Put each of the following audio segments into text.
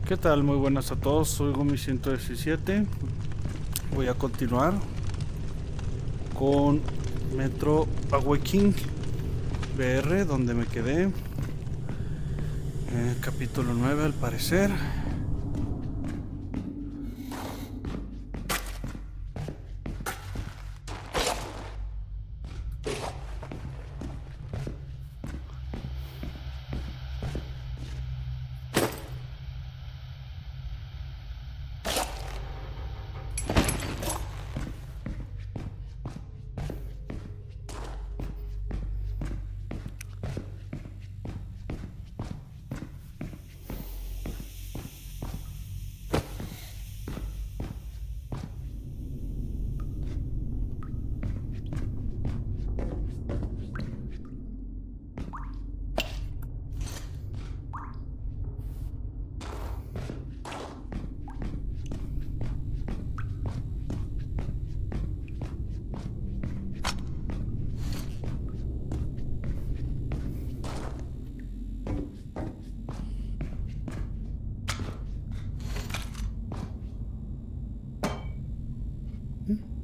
¿Qué tal? Muy buenas a todos, soy Gumi 117. Voy a continuar con Metro Awakening VR, donde me quedé. Capítulo 9 al parecer.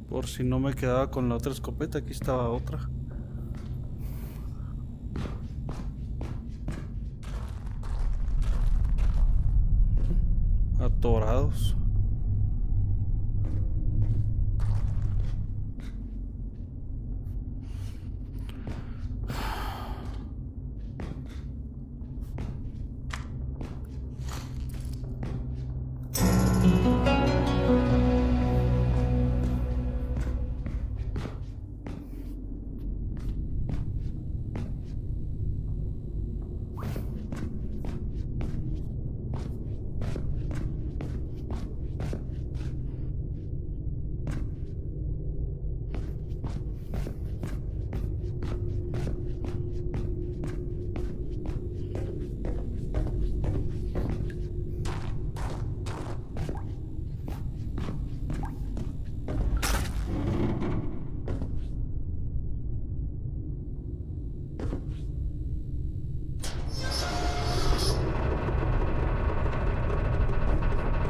Por si no me quedaba con la otra escopeta, aquí estaba otra. Atorados.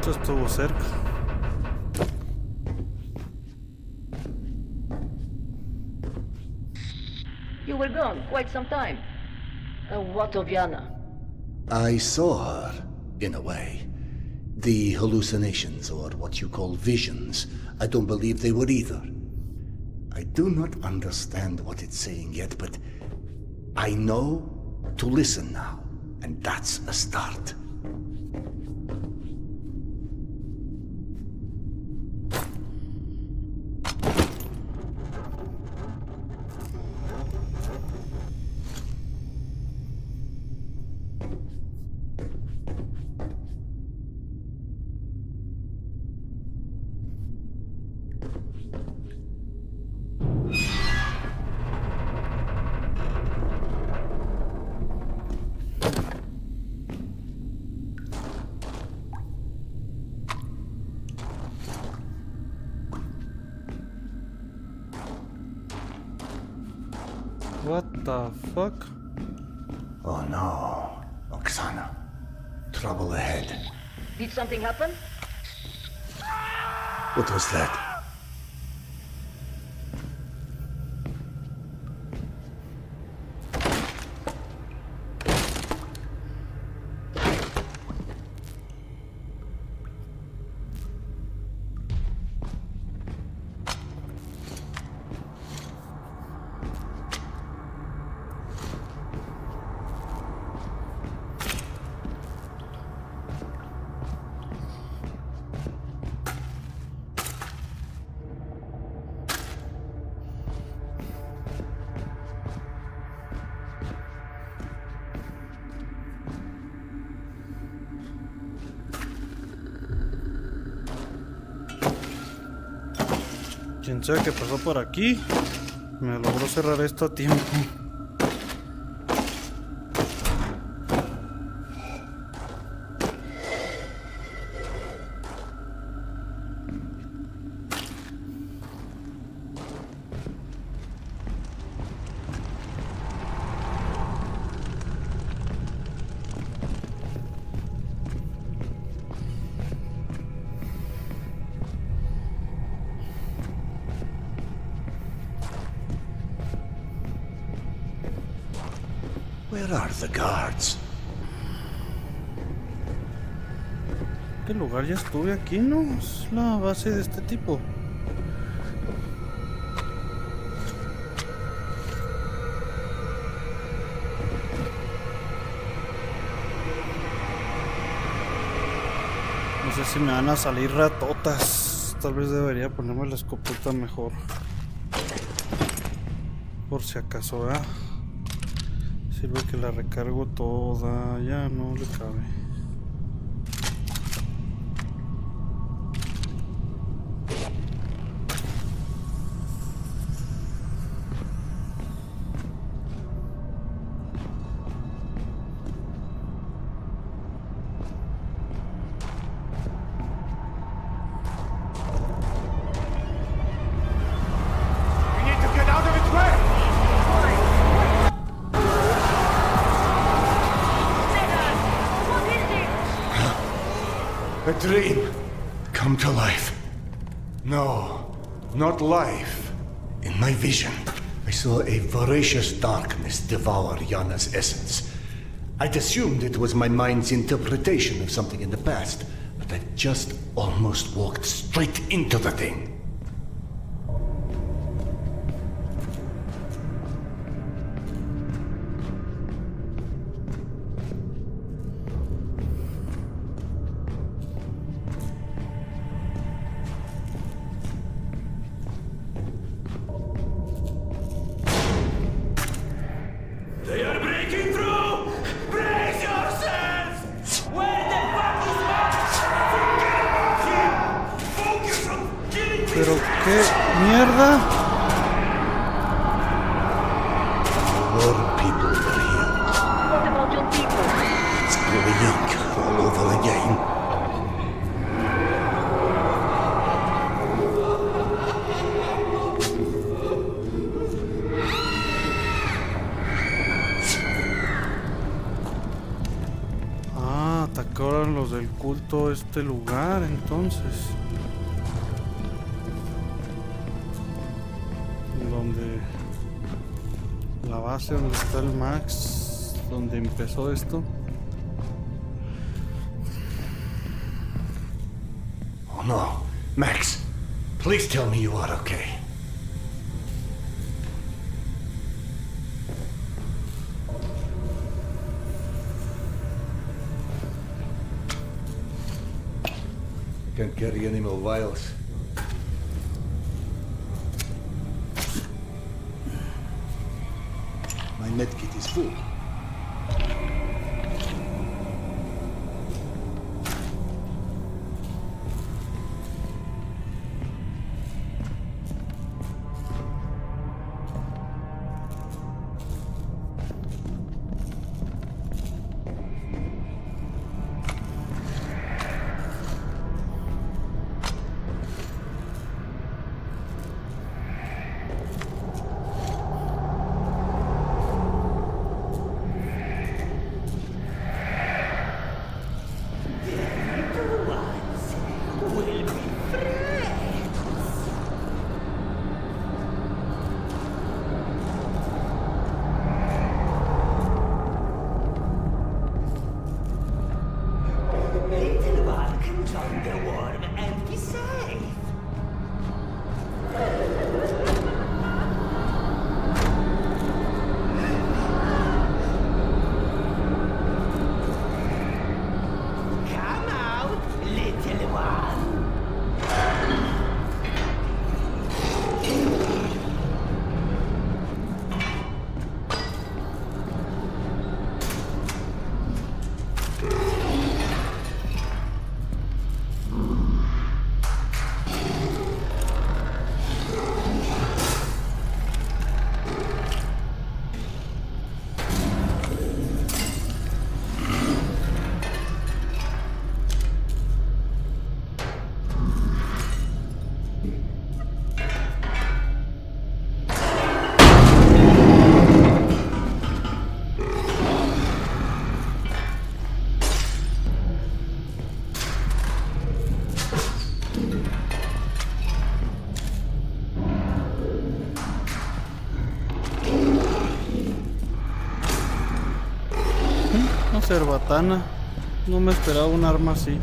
Esto estuvo cerca. You were gone quite some time. What of Yana? I saw her, in a way. The hallucinations, or what you call visions, I don't believe they were either. I do not understand what it's saying yet, but I know to listen now, and that's a start. What the fuck? Oh no, Oksana. Trouble ahead. Did something happen? What was that? Quien sea que pasó por aquí, me logró cerrar esto a tiempo. Where are the guards? ¿Qué lugar? Ya estuve aquí, ¿no? Es la base de este tipo. No sé si me van a salir ratotas. Tal vez debería ponerme la escopeta mejor. Por si acaso, ¿verdad? Sirve que la recargo toda. Ya no le cabe. A dream come to life. No, not life. In my vision, I saw a voracious darkness devour Yana's essence. I'd assumed it was my mind's interpretation of something in the past, but I just almost walked straight into the thing. Pero qué mierda. More people were here. What about your people? It's growing all over again. Ah, atacaron los del culto este lugar, entonces. Donde la base donde está el Max, donde empezó esto. Oh no. Max, please tell me you are okay. Can't carry any more vials. My medkit is full. cerbatana. No me esperaba un arma así.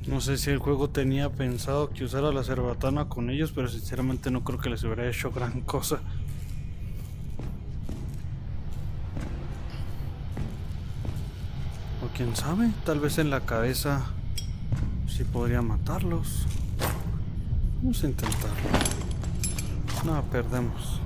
No sé si el juego tenía pensado que usara la cerbatana con ellos, pero sinceramente no creo que les hubiera hecho gran cosa. O quién sabe, tal vez en la cabeza sí podría matarlos. Vamos a intentarlo. No, perdemos.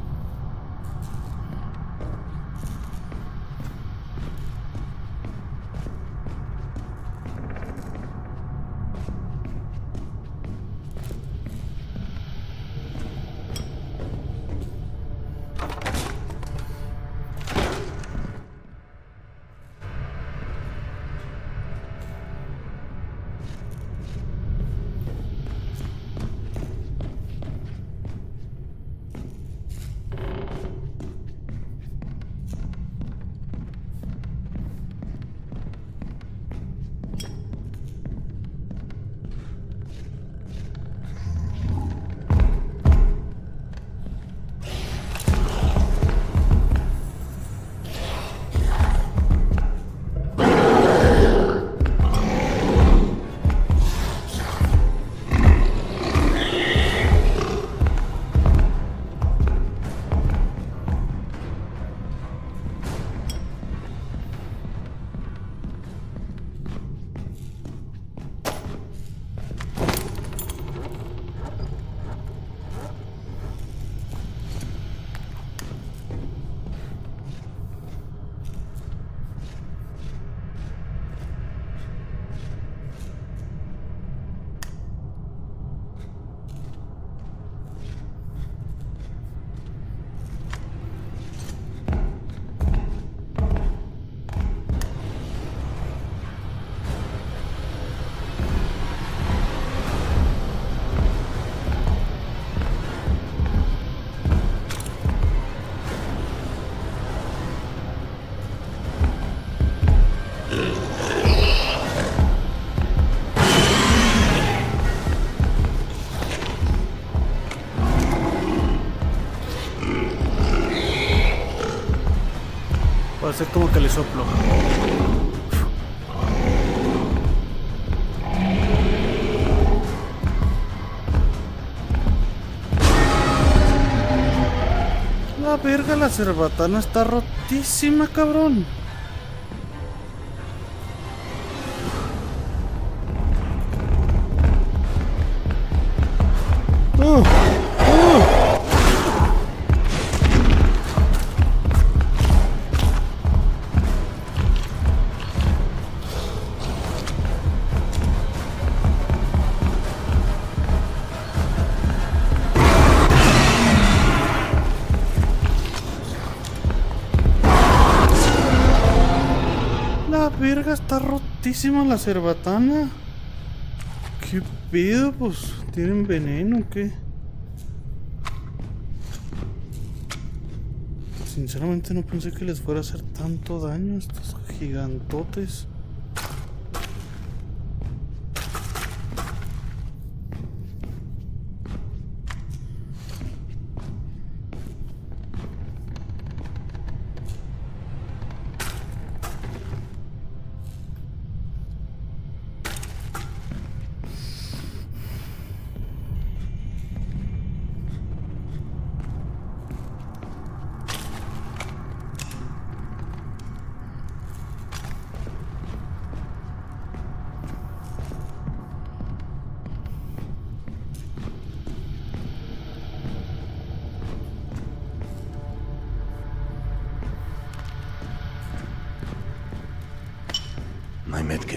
Va a ser como que le soplo. La verga, la cerbatana está rotísima, cabrón. La verga, está rotísima la cerbatana. ¿Qué pedo? Pues, ¿tienen veneno o qué? Sinceramente no pensé que les fuera a hacer tanto daño a estos gigantotes.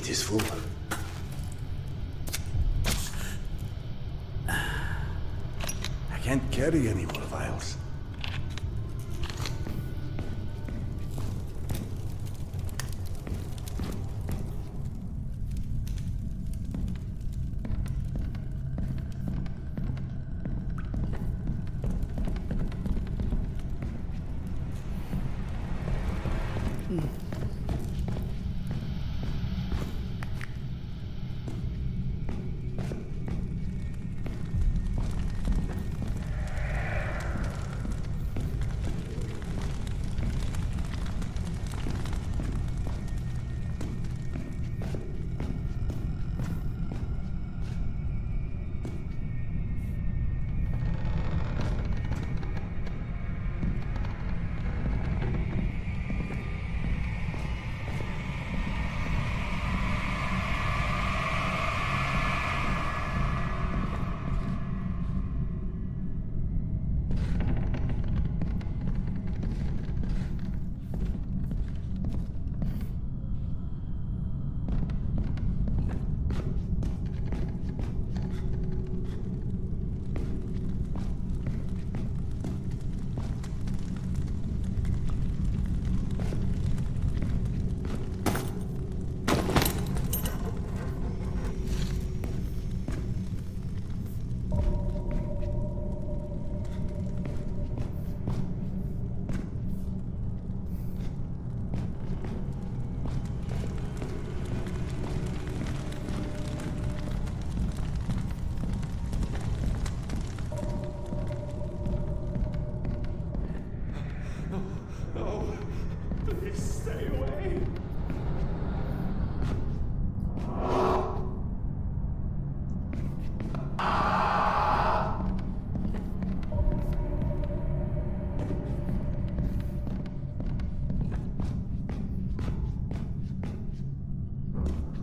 it is full. I can't carry any more vials.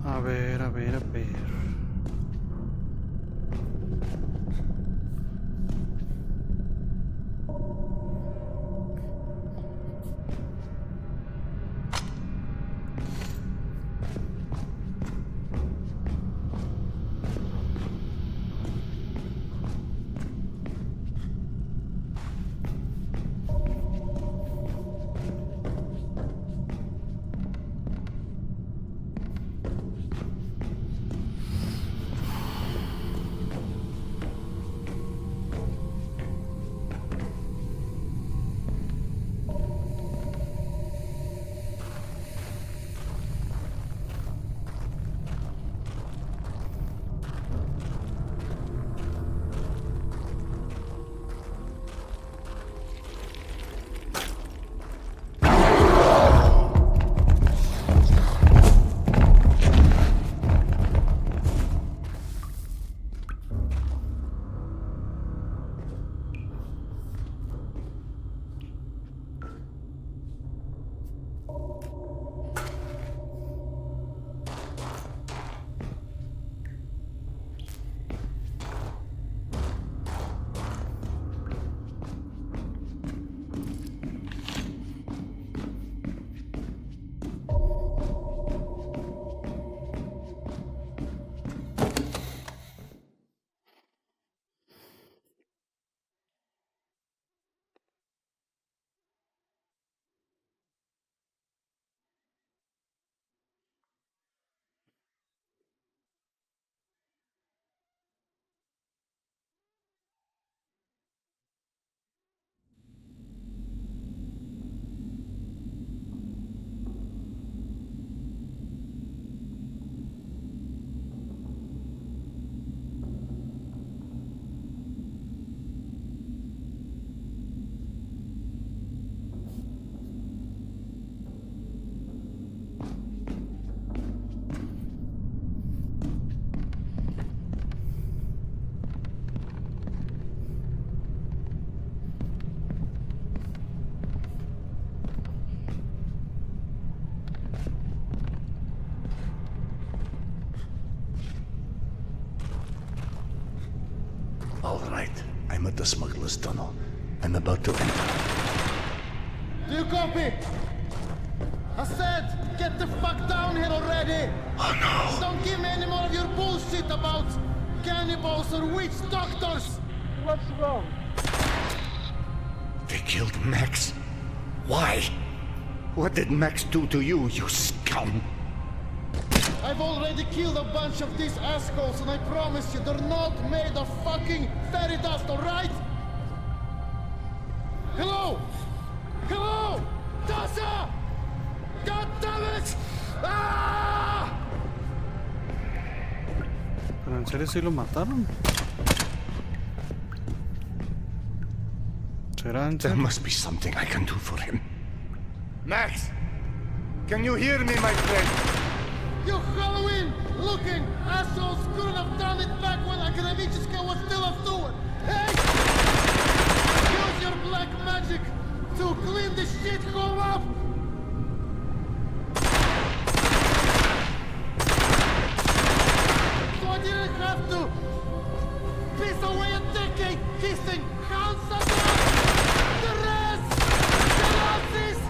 A ver, a ver, a ver. All right, I'm at the smuggler's tunnel. I'm about to enter. Do you copy? I said, get the fuck down here already! Oh no. Don't give me any more of your bullshit about cannibals or witch doctors! What's wrong? They killed Max. Why? What did Max do to you, you scum? I've already killed a bunch of these assholes, and I promise you, they're not made of fucking fairy dust, alright? Hello? Hello? Tasha! God damn it! Ah! Pero en serio sí lo mataron. ¿Será en There serio? must be something I can do for him. Max! Can you hear me, my friend? You Halloween-looking assholes couldn't have done it back when Akademichka was still a steward! Hey! Use your black magic to clean this shithole up! So I didn't have to piss away a decade kissing Hans Adam! The rest! The Nazis!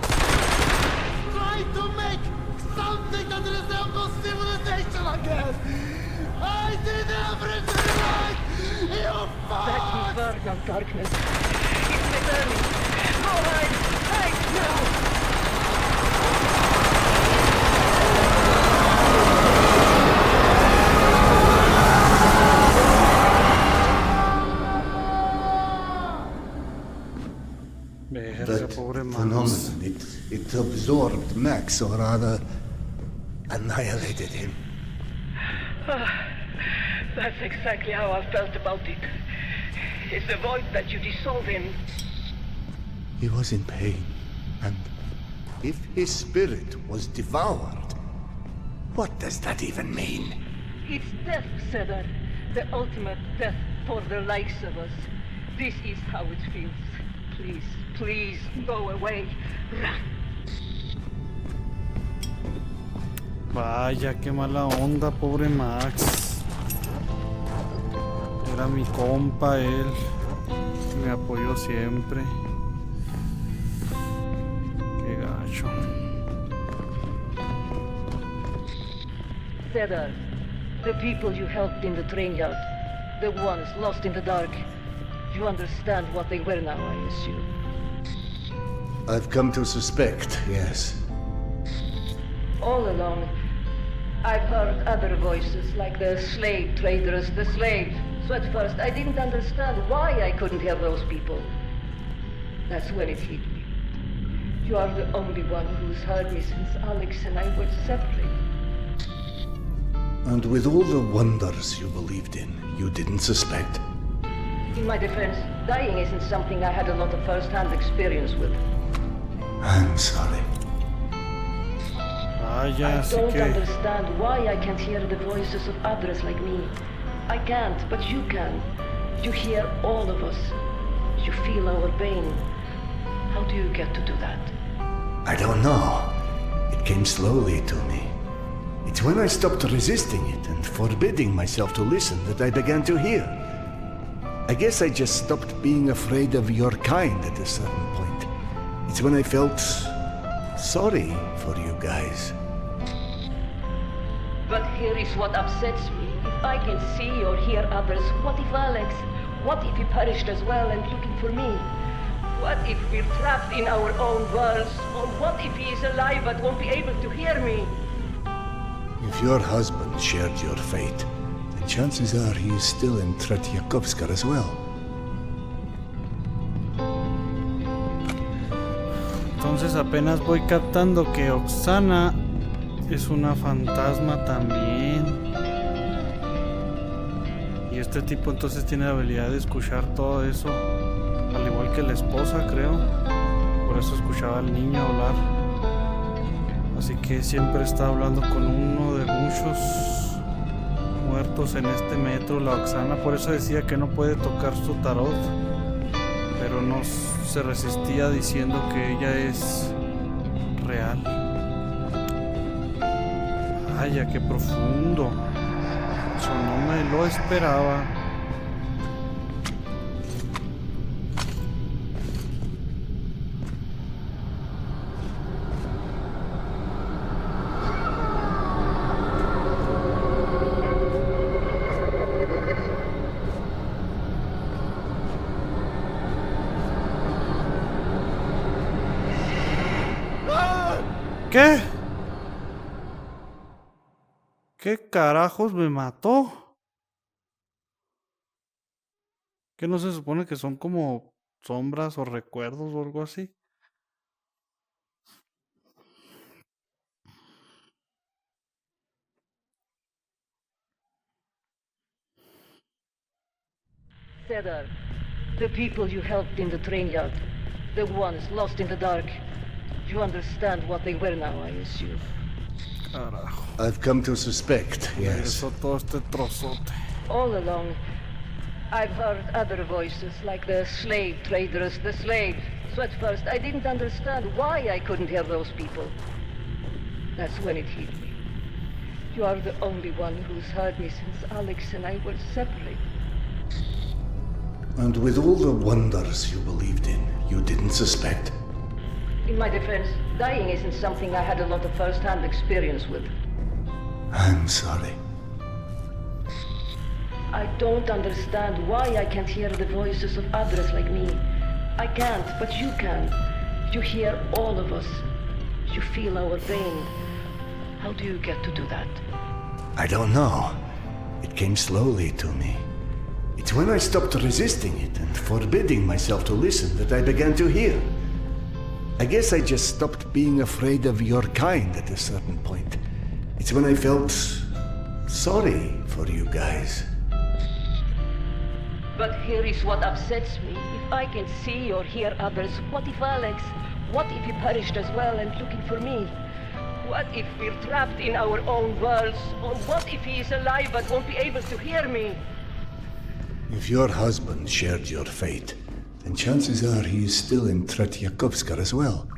Try to make something that resembles civilization again! I did everything right! You That fuck! inferno darkness. It's returning. All right, right now. Verga, That pobre Max. phenomenon, it absorbed Max, or rather, annihilated him. That's exactly how I felt about it. It's the void that you dissolve in. He was in pain, and if his spirit was devoured, what does that even mean? It's death, Cedar. The ultimate death for the likes of us. This is how it feels. Please, please, go away. Run. Vaya, qué mala onda, pobre Max. Era mi compa él. Me apoyó siempre. Qué gacho. Cedar, the people you helped in the train yard, the ones lost in the dark, you understand what they were now, I assume. I've come to suspect, yes. All along, I've heard other voices, like the slave traders, the slaves. So at first, I didn't understand why I couldn't hear those people. That's when it hit me. You are the only one who's heard me since Alex and I were separated. And with all the wonders you believed in, you didn't suspect. In my defense, dying isn't something I had a lot of first-hand experience with. I'm sorry. Vaya, I así don't que understand why I can't hear the voices of others like me. I can't, but you can. You hear all of us. You feel our pain. How do you get to do that? I don't know. It came slowly to me. It's when I stopped resisting it and forbidding myself to listen that I began to hear. I guess I just stopped being afraid of your kind at a certain point. It's when I felt sorry for you guys. But here is what upsets me. If I can see or hear others, what if Alex? What if he perished as well and looking for me? What if we're trapped in our own worlds? Or what if he is alive but won't be able to hear me? If your husband shared your fate, then chances are he is still in Tretyakovska as well. entonces apenas voy captando que Oksana es una fantasma también. Y este tipo entonces tiene la habilidad de escuchar todo eso, al igual que la esposa, creo. Por eso escuchaba al niño hablar. Así que siempre está hablando con uno de muchos muertos en este metro, la Oksana. Por eso decía que no puede tocar su tarot, pero no se resistía diciendo que ella es real. Vaya, qué profundo. Eso no me lo esperaba. ¿Qué? ¿Qué carajos me mató? ¿Que no se supone que son como sombras o recuerdos o algo así? Cedar, the people you helped in the train yard, the ones lost in the dark. You understand what they were now, I assume. Carajo. I've come to suspect, yes. Regresó todo este trozote. All along, I've heard other voices, like the slave traders, the slaves. So at first, I didn't understand why I couldn't hear those people. That's when it hit me. You are the only one who's heard me since Alex and I were separated. And with all the wonders you believed in, you didn't suspect? In my defense, dying isn't something I had a lot of first-hand experience with. I'm sorry. I don't understand why I can't hear the voices of others like me. I can't, but you can. You hear all of us. You feel our pain. How do you get to do that? I don't know. It came slowly to me. It's when I stopped resisting it and forbidding myself to listen that I began to hear. I guess I just stopped being afraid of your kind at a certain point. It's when I felt sorry for you guys. But here is what upsets me. If I can see or hear others, what if Alex? What if he perished as well and looking for me? What if we're trapped in our own worlds? Or what if he is alive but won't be able to hear me? If your husband shared your fate, then chances are he is still in Tretyakovska as well.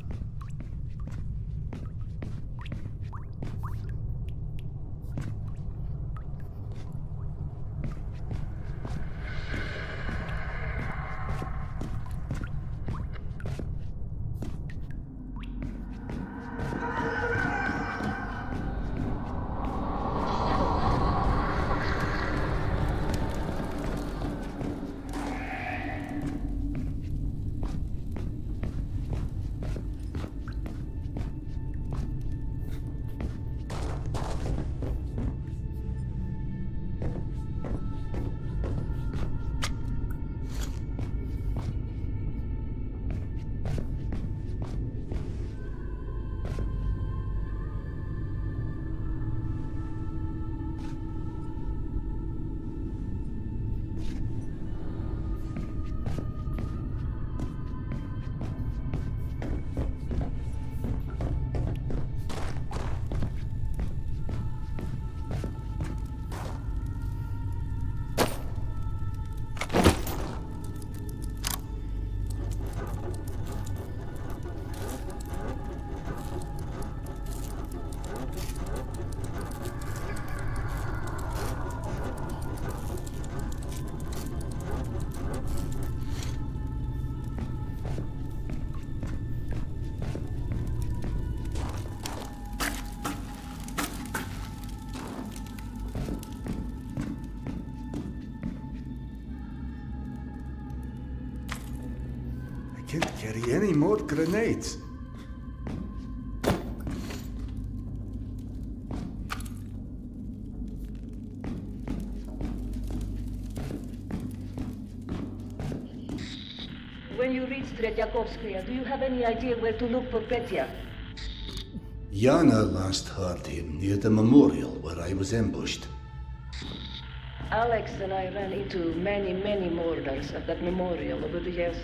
Can't carry any more grenades. When you reach Tretyakovskaya, do you have any idea where to look for Petya? Yana last heard him near the memorial where I was ambushed. Alex and I ran into many, many murders at that memorial over the years.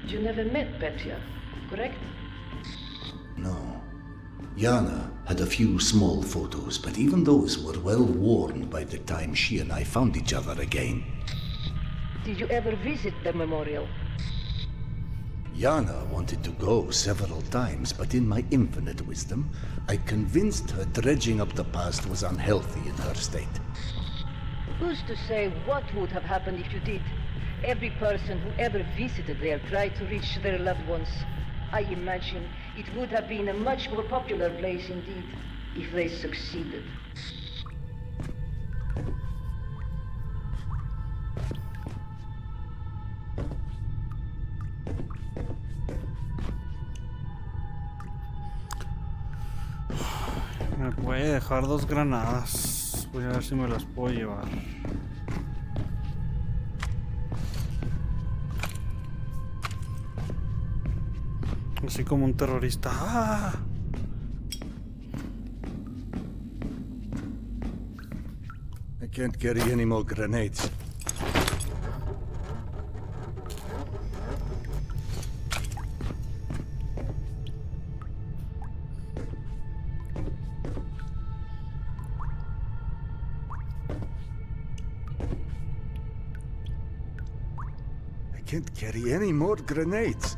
You never met Petya, correct? No. Yana had a few small photos, but even those were well worn by the time she and I found each other again. Did you ever visit the memorial? Yana wanted to go several times, but in my infinite wisdom, I convinced her dredging up the past was unhealthy in her state. Who's to say what would have happened if you did? Every person who ever visited there tried to reach their loved ones. I imagine it would have been a much more popular place indeed, if they succeeded. Me puede dejar 2 granadas. Voy a ver si me las puedo llevar. Así como un terrorista. ¡Ah! I can't carry any more grenades. I can't carry any more grenades.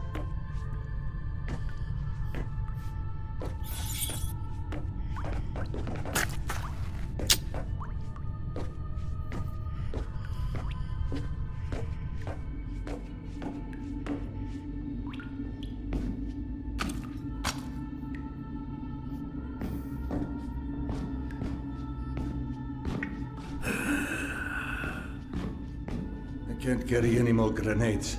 I can't carry any more grenades.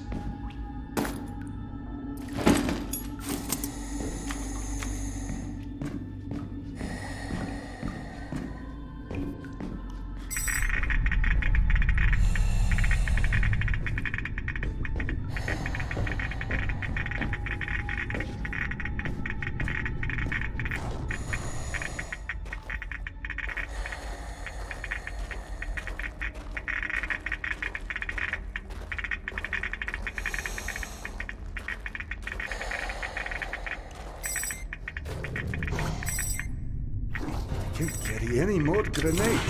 Can't carry any more grenades.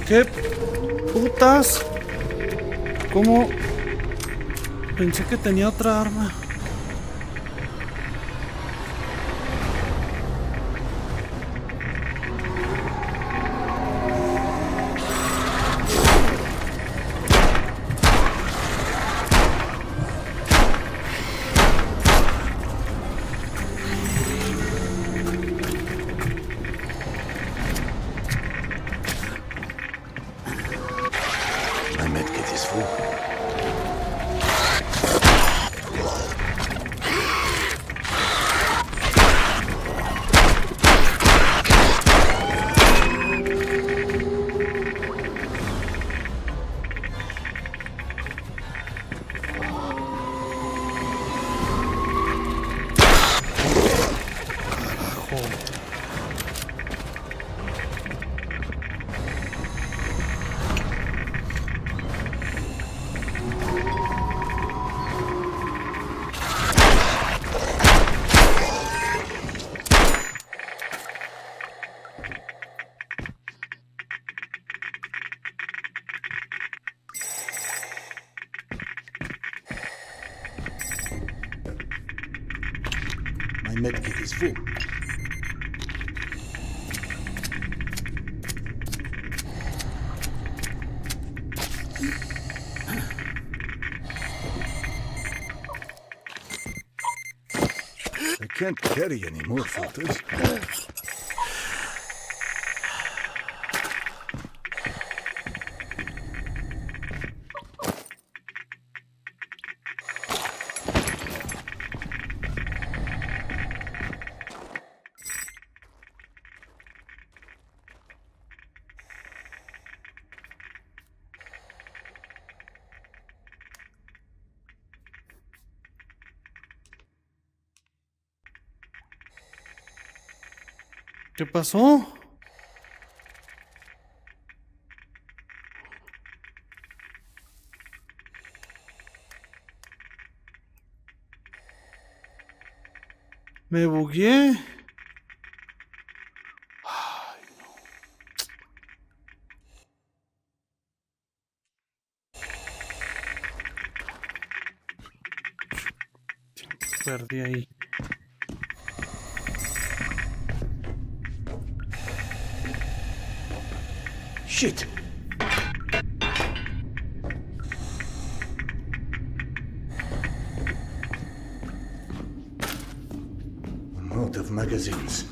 ¿Qué putas? ¿Cómo? Pensé que tenía otra arma. My medkit is full. My medkit is full. I can't carry any more filters. ¿Qué pasó? Me bugué. Ay, no. Perdí ahí. Shit! I'm out of magazines.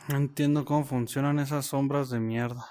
No entiendo cómo funcionan esas sombras de mierda.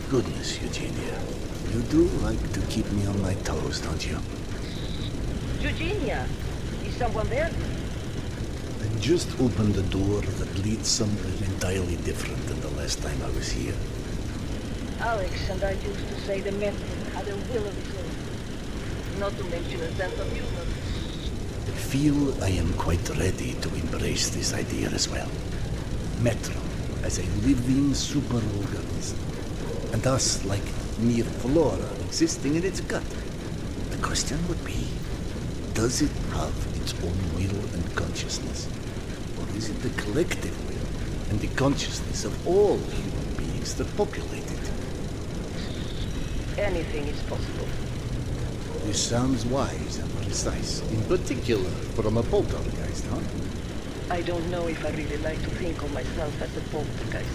Goodness, Eugenia. You do like to keep me on my toes, don't you? Eugenia, is someone there? I just opened the door that leads somewhere entirely different than the last time I was here. Alex and I used to say the Metro had a will of its own. Not to mention a sense of humor. I feel I am quite ready to embrace this idea as well. Metro as a living superorganism, and thus like mere flora existing in its gut. The question would be, does it have its own will and consciousness? Or is it the collective will and the consciousness of all human beings that populate it? Anything is possible. This sounds wise and precise, in particular from a poltergeist, huh? I don't know if I really like to think of myself as a poltergeist.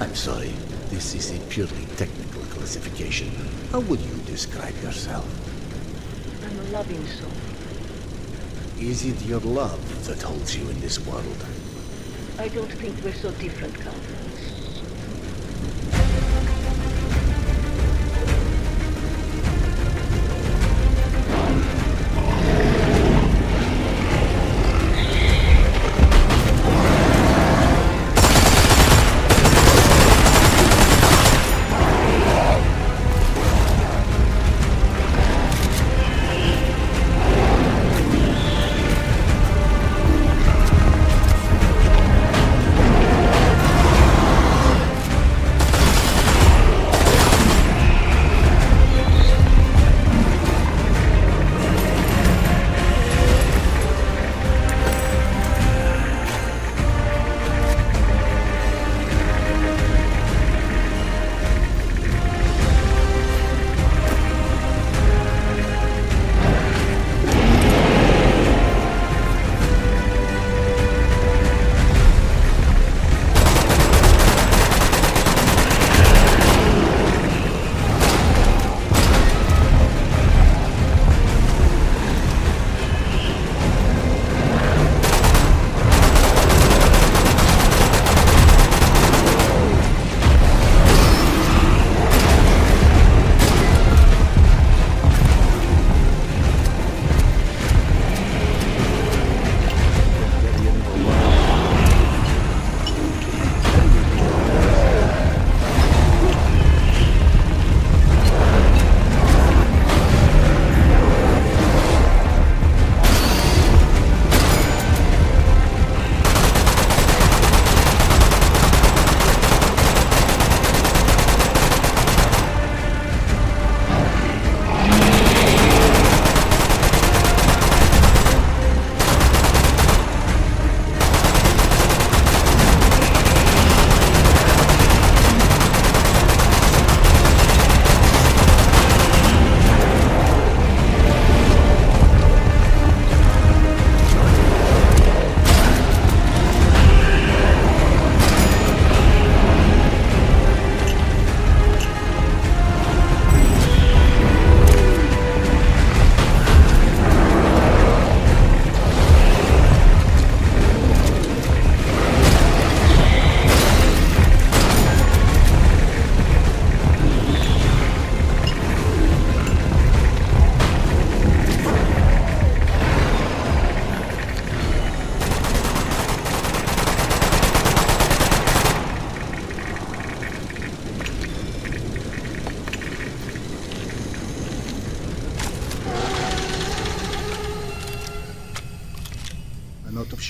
I'm sorry, this is a purely technical classification. How would you describe yourself? I'm a loving soul. Is it your love that holds you in this world? I don't think we're so different, Count.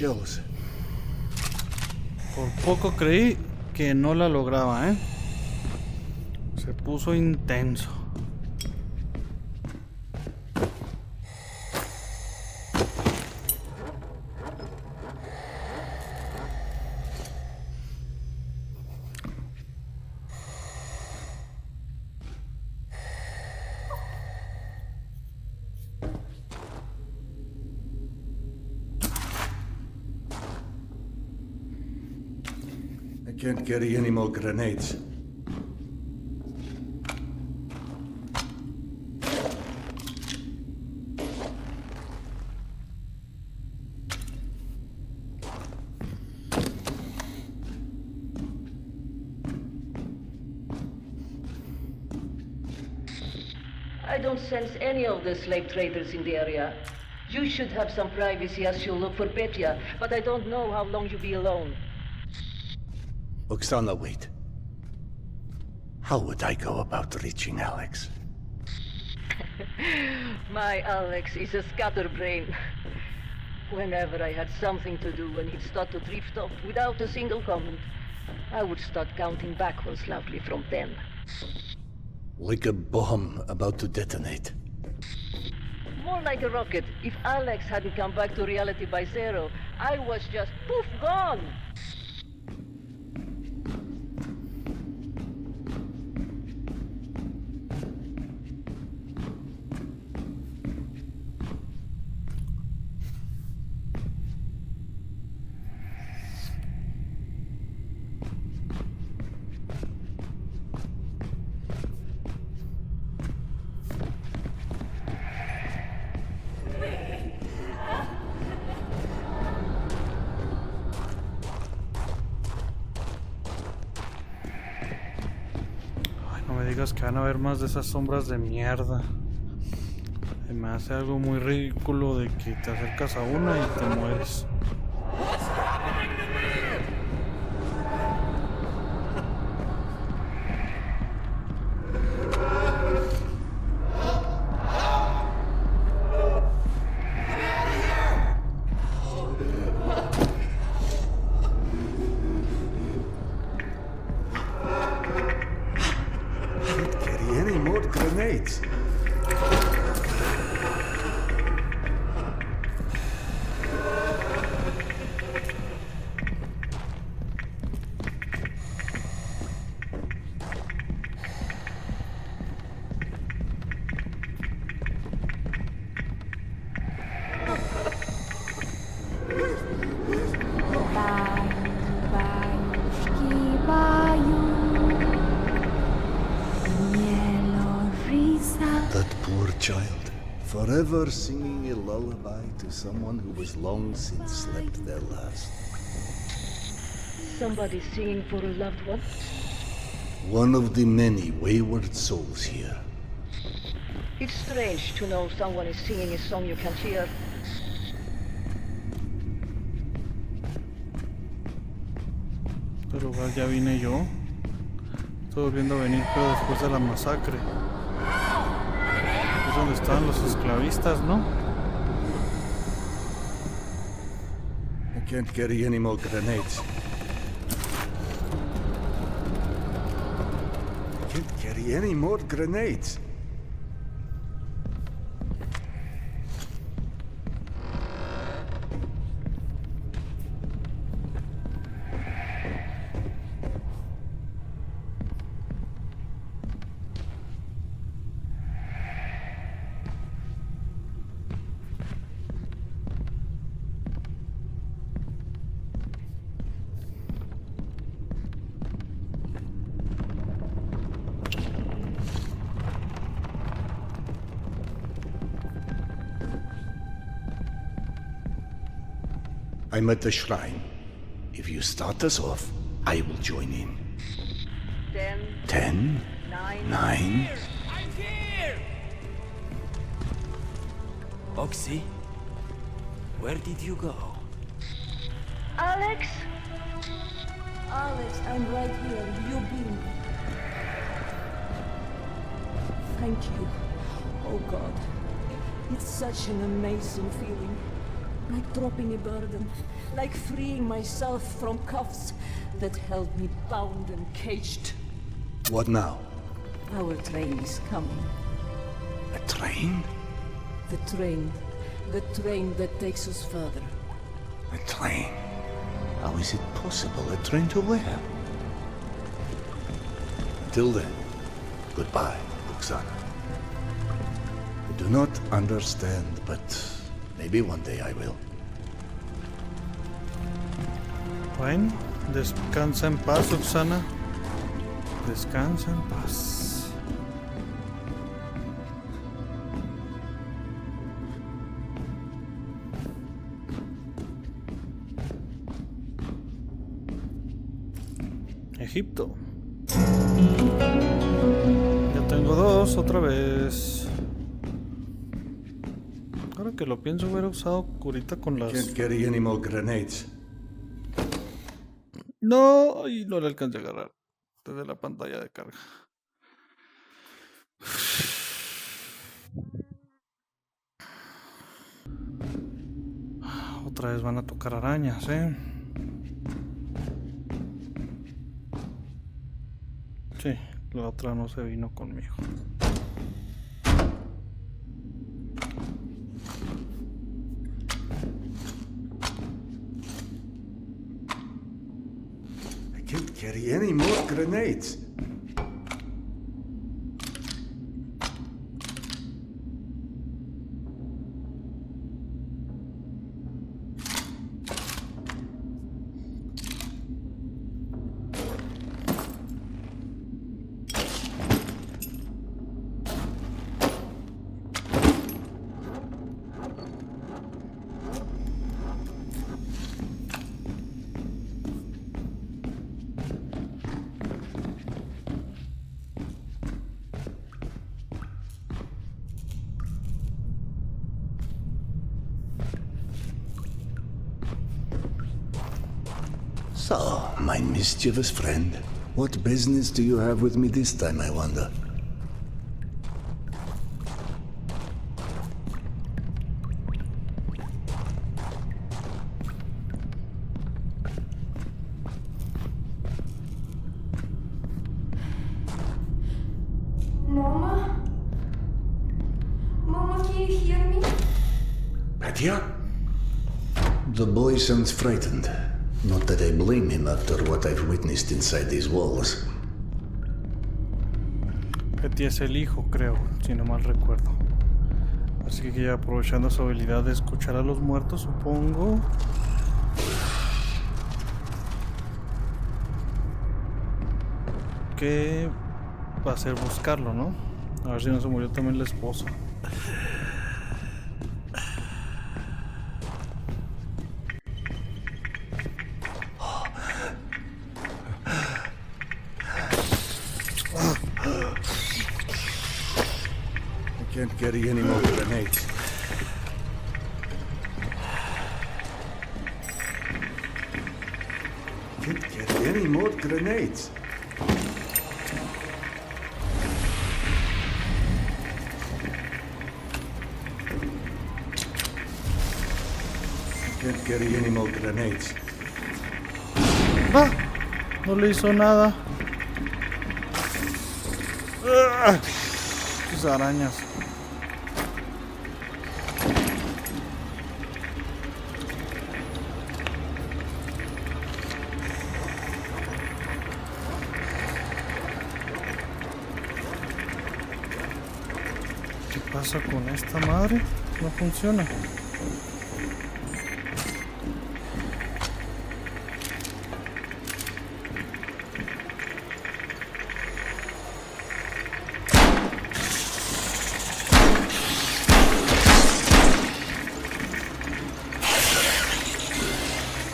shells. Por poco creí que no la lograba, ¿eh? Se puso intenso. I can't carry any more grenades. I don't sense any of the slave traders in the area. You should have some privacy as you look for Petya, but I don't know how long you'll be alone. Oksana, wait. How would I go about reaching Alex? My Alex is a scatterbrain. Whenever I had something to do and he'd start to drift off without a single comment, I would start counting backwards loudly from 10. Like a bomb about to detonate. More like a rocket. If Alex hadn't come back to reality by 0, I was just poof gone. No me digas que van a haber más de esas sombras de mierda. Me hace algo muy ridículo de que te acercas a una y te mueres. Any more grenades? That poor child, forever singing a lullaby to someone who was long since slept their last. Somebody singing for a loved one? One of the many wayward souls here. It's strange to know someone is singing a song you can't hear. Este lugar ya vine yo. Estoy volviendo a venir, pero después de la masacre. Es donde estaban los esclavistas, ¿no? I can't carry any more grenades. I can't carry any more grenades. I'm at the shrine. If you start us off, I will join in. 10, 10, 9, 9. I'm here! Oxy, where did you go? Alex? Alex, I'm right here. You beam. Thank you. Oh God. It's such an amazing feeling. Like dropping a burden, like freeing myself from cuffs that held me bound and caged. What now? Our train is coming. A train? The train that takes us further. A train? How is it possible? A train to where? Till then, goodbye, Oksana. I do not understand, but maybe one day I will. Bueno, descansa en paz, Oksana. Descansa en paz. Egipto. Ya tengo dos otra vez. Ahora que lo pienso, hubiera usado curita con las... Can't carry any more grenades. No, y no le alcancé a agarrar desde la pantalla de carga. Otra vez van a tocar arañas, ¿eh? Sí, la otra no se vino conmigo. I can't carry any more grenades. So, my mischievous friend, what business do you have with me this time, I wonder? Mama? Mama, can you hear me? Petya? The boy sounds frightened. Not that I blame him after what I've witnessed inside these walls. Petty es el hijo, creo, si no mal recuerdo. Así que ya aprovechando su habilidad de escuchar a los muertos, supongo. Que va a ser buscarlo, ¿no? A ver si no se murió también la esposa. I can't carry any more grenades. Can't carry any more grenades. Can't carry any more grenades. ¡Ah! No le hizo nada. ¡Ah! Esas arañas. ¿Qué pasa con esta madre? No funciona.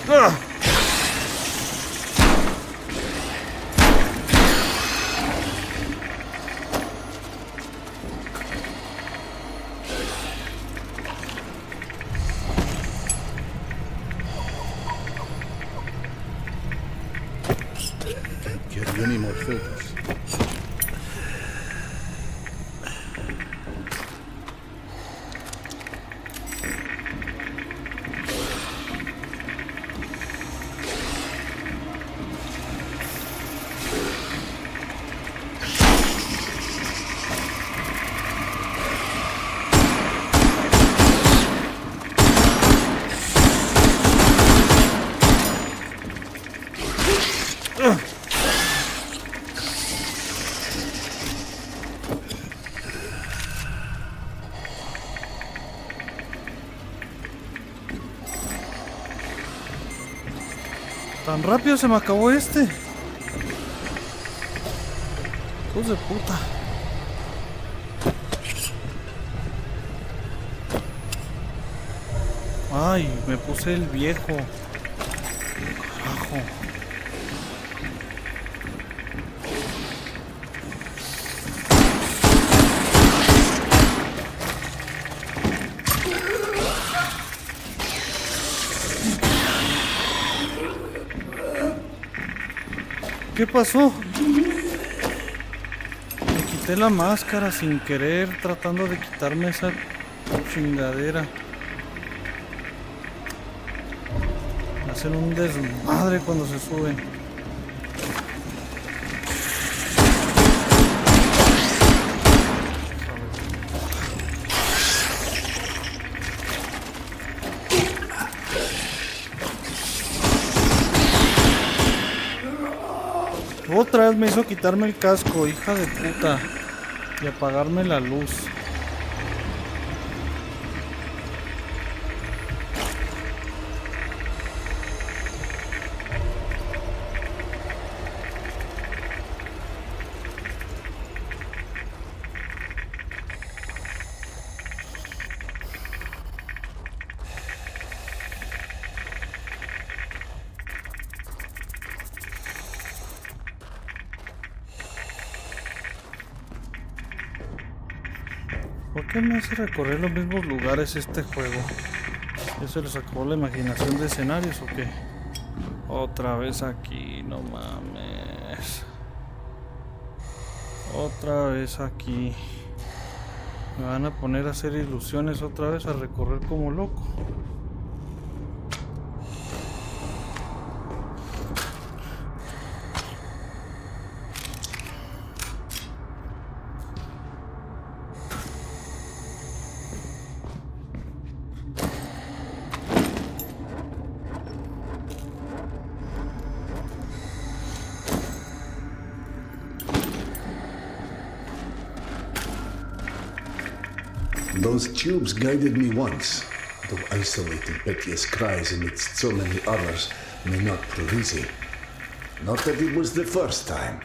¡Ah! Can't carry any more filters. Tan rápido se me acabó este. Hijos de puta. Ay, me puse el viejo. Carajo. ¿Qué pasó? Me quité la máscara sin querer, tratando de quitarme esa chingadera. Hacen un desmadre cuando se suben. Otra vez me hizo quitarme el casco, hija de puta. Y apagarme la luz. ¿Por qué me hace recorrer los mismos lugares este juego? ¿Ya se les acabó la imaginación de escenarios o qué? Otra vez aquí, no mames. Otra vez aquí. Me van a poner a hacer ilusiones otra vez, a recorrer como loco. Those tubes guided me once, though isolating piteous cries amidst so many others may not prove easy. Not that it was the first time,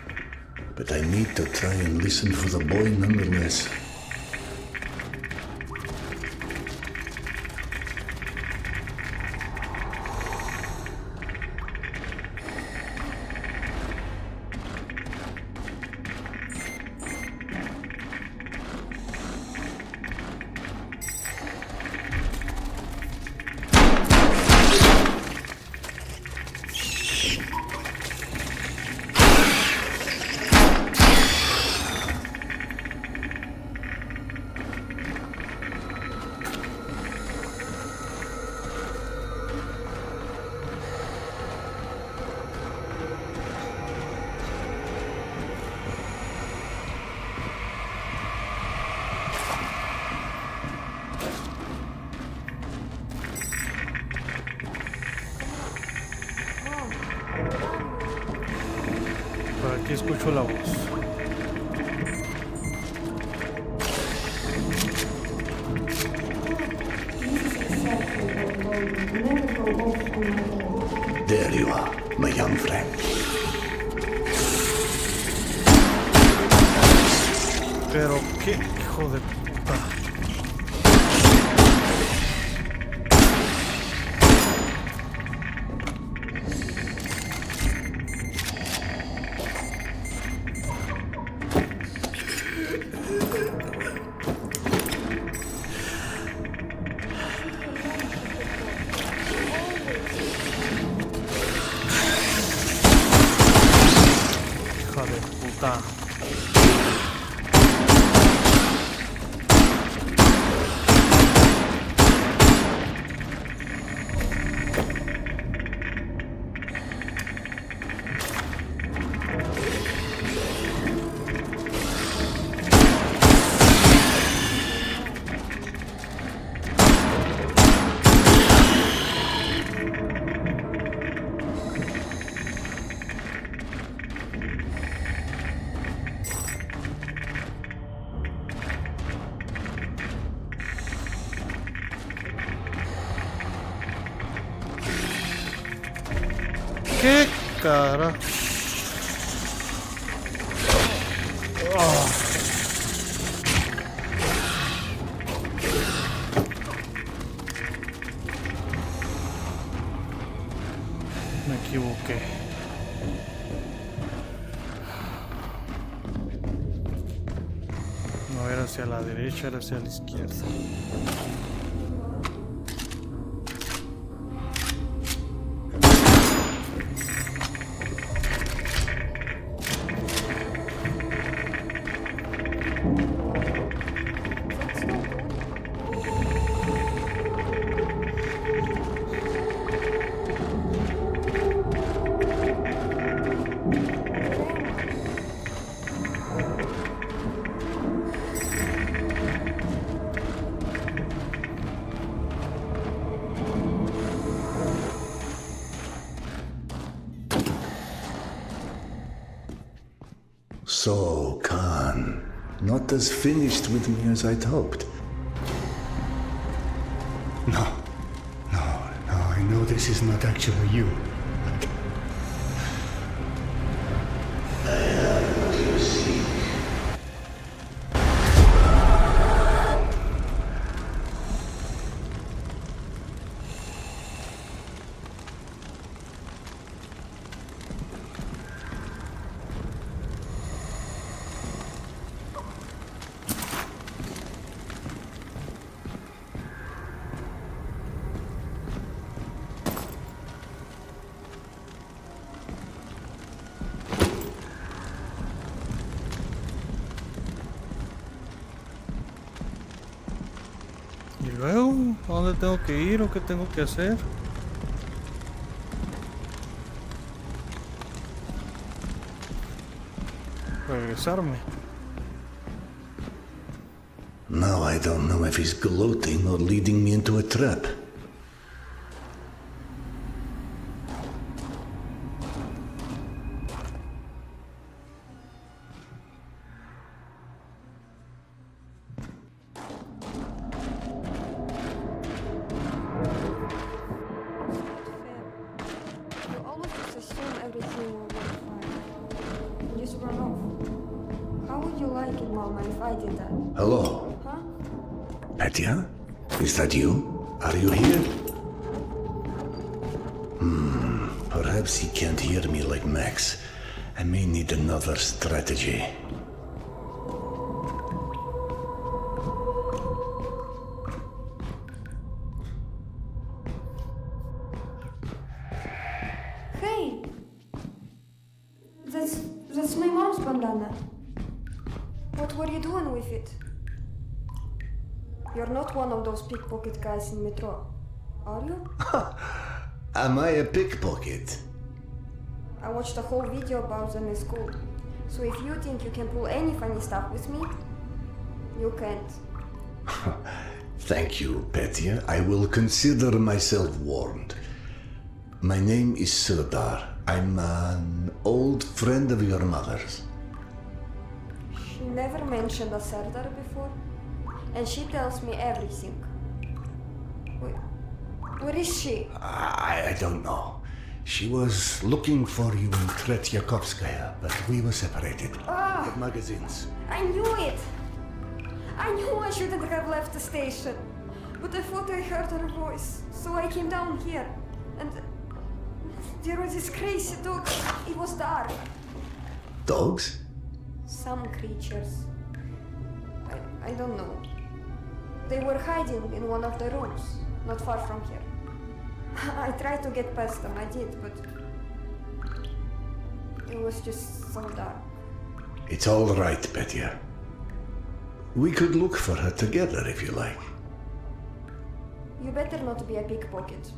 but I need to try and listen for the boy nonetheless. Por aquí escucho la voz. There you are, my young friend. Pero qué hijo de puta. Hija de puta. cara. Me equivoqué. No era hacia la derecha, era hacia la izquierda. So, Khan, not as finished with me as I'd hoped. No, I know this is not actually you. But I have what you seek. ¿Y luego? ¿A dónde tengo que ir o qué tengo que hacer? Regresarme. Now I don't know if he's gloating or leading me into a trap. You always just assume everything will work fine. You just run off. How would you like it, Mama, if I did that? Hello, Huh? Petya? Is that you? Are you here? Perhaps he can't hear me like Max. I may need another strategy. Hey! That's my mom's bandana. What were you doing with it? You're not one of those pickpocket guys in metro, are you? Am I a pickpocket? I watched a whole video about them in school. So if you think you can pull any funny stuff with me, you can't. Thank you, Petya. I will consider myself warned. My name is Serdar. I'm an old friend of your mother's. She never mentioned a Serdar before, and she tells me everything. Where is she? I don't know. She was looking for you in Tretyakovskaya, but we were separated. Ah! The magazines. I knew it! I knew I shouldn't have left the station. But I thought I heard her voice, so I came down here. And there was this crazy dog. It was dark. Dogs? Some creatures. I don't know. They were hiding in one of the rooms, not far from here. I tried to get past them, I did, but it was just so dark. It's all right, Petya. We could look for her together if you like. You better not be a pickpocket.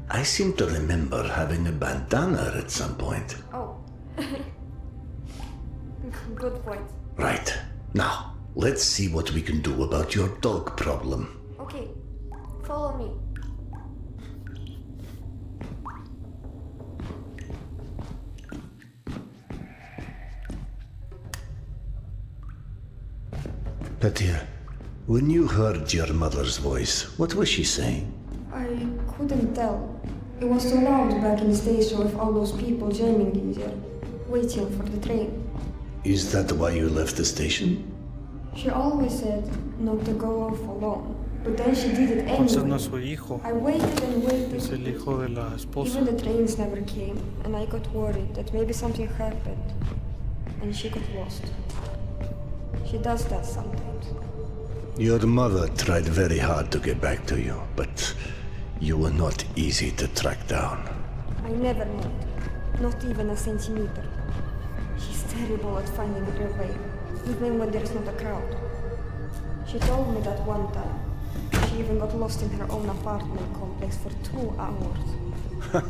I seem to remember having a bandana at some point. Oh. Good point. Right. Now, let's see what we can do about your dog problem. Okay, follow me. Petya, when you heard your mother's voice, what was she saying? I couldn't tell. It was so loud back in the station with all those people jamming in there, waiting for the train. Is that why you left the station? She always said not to go off alone, but then she did it Entonces no anyway. es su hijo, I waited and es el waited. hijo de la esposa. Even the trains never came, and I got worried that maybe something happened, and she got lost. She does that sometimes. Your mother tried very hard to get back to you, but you were not easy to track down. I never moved, not even a centimeter. She's terrible at finding her way, even when there's not a crowd. She told me that one time. She even got lost in her own apartment complex for 2 hours.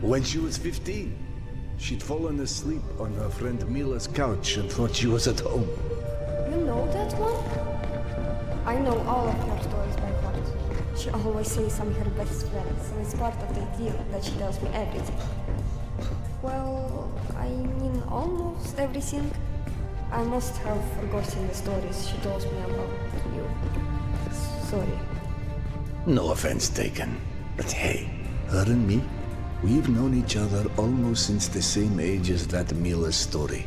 When she was 15, she'd fallen asleep on her friend Mila's couch and thought she was at home. You know that one? I know all of her stories by heart. She always says I'm her best friend, so it's part of the deal that she tells me everything. Well, I mean almost everything. I must have forgotten the stories she told me about you. Sorry. No offense taken. But hey, her and me, we've known each other almost since the same age as that Mila's story.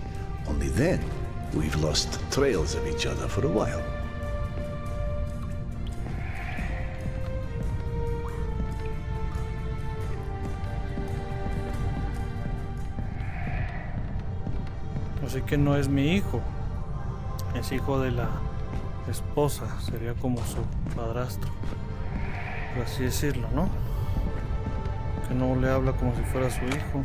Only then, we've lost trails of each other for a while. Así que no es mi hijo, es hijo de la esposa, sería como su padrastro, por así decirlo, ¿no? Que no le habla como si fuera su hijo.